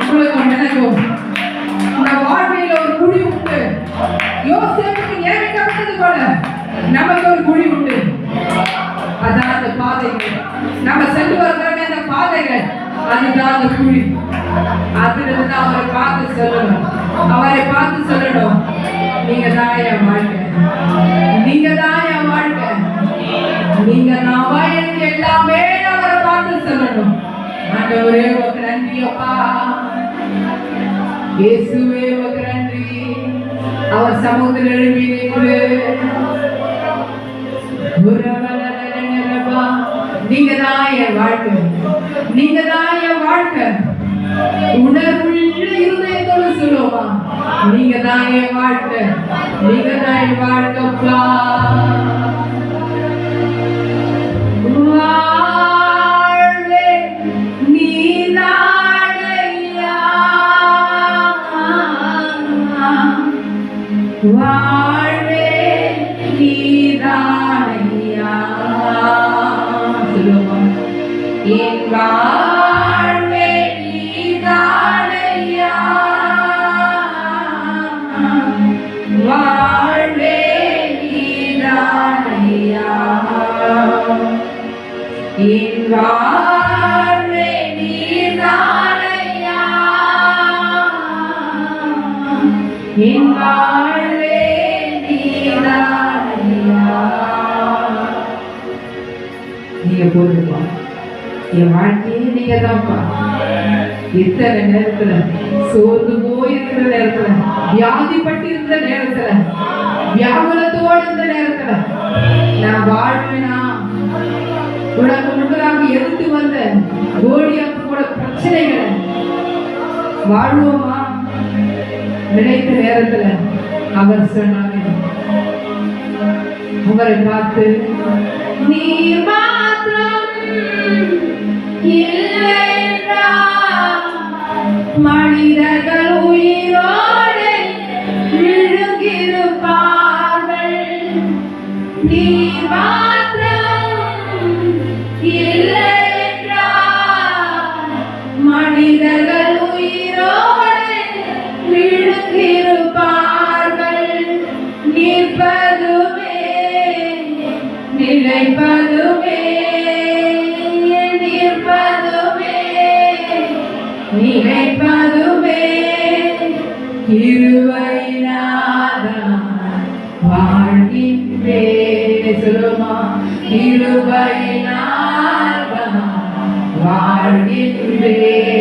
உங்களுக்கும் எனக்கும் இந்த வாழ்க்கையில ஒரு குழி உண்டு. யோசேப்புக்கு ஏறிக்கப்பட்டது போல நமக்கு ஒரு குழி உண்டு. அதான் அந்த பாதைகள், நம்ம சென்று வருகிற அந்த பாதைகள், அதுதான் அந்த குழி. அதிலிருந்து அவரை பார்த்து சொல்லணும், அவரை பார்த்து சொல்லணும், நீங்க தான் என் வாழ்க்கை, நீங்க தான் என் வாழ்க்கை, நீங்க நான் எனக்கு எல்லாமே. அவரை பார்த்து சொல்லணும், ஆண்டவரே உமக்கு நன்றி அப்பா, இயேசுவே உமக்கு நன்றி. அவர் சமூகத்தில் எழுப்பி நின்று நீங்க தான் என் வாழ்க்கை, நீங்க தான் என் வாழ்க்கை, உணர்வுள்ள இருதயத்தோடு சொல்லுவா, நீங்க தான் என் வாழ்க்கை, நீங்க தான் என் வாழ்க்கைப்பா. வாழ்வே நீதானையா, வாழ்வே நீதானையா, சொல்லுவா, என் வாழ்வே நீதானையா, வாழ்வே நீதானையா, என் வாழ்வே நீதானையா, என் வாழ்வே நீதானையா. நீங்க போதுப்பா, என் வாழ்க்கையே நீங்க தான்ப்பா. இத்தனை நேரத்துல, சோர்ந்து போயிருக்கிற நேரத்துல, வியாதிப்பட்டு இருந்த நேரத்துல, வியாகுலத்தோடு இருந்த நேரத்துல, நான் வாழ்வேனா, உனக்கு முன்னதாக எதிர்த்து வந்த கோலியாத்தோட பிரச்சனைகளை வாழ்வோமா நினைத்த நேரத்துல அவர் சொன்னாங்க, உங்களை பார்த்து, நீ மாத்திரம் இல்லை மனிதர்கள் உயிரோடு விழுங்கிருப்பார்கள், நீ மாத்திரம் இல்லை மனிதர்கள் உயிரோடு விழுங்கிருப்பார்கள், நிற்பதுமே நிலைப்பதுமே, நிற்பதுமே நிலைப்பதுமே கிருபையினால்தான் வாழ்கின்றேன். சொல்லுமா, கிருபையினால்தான் வாழ்கின்றேன்.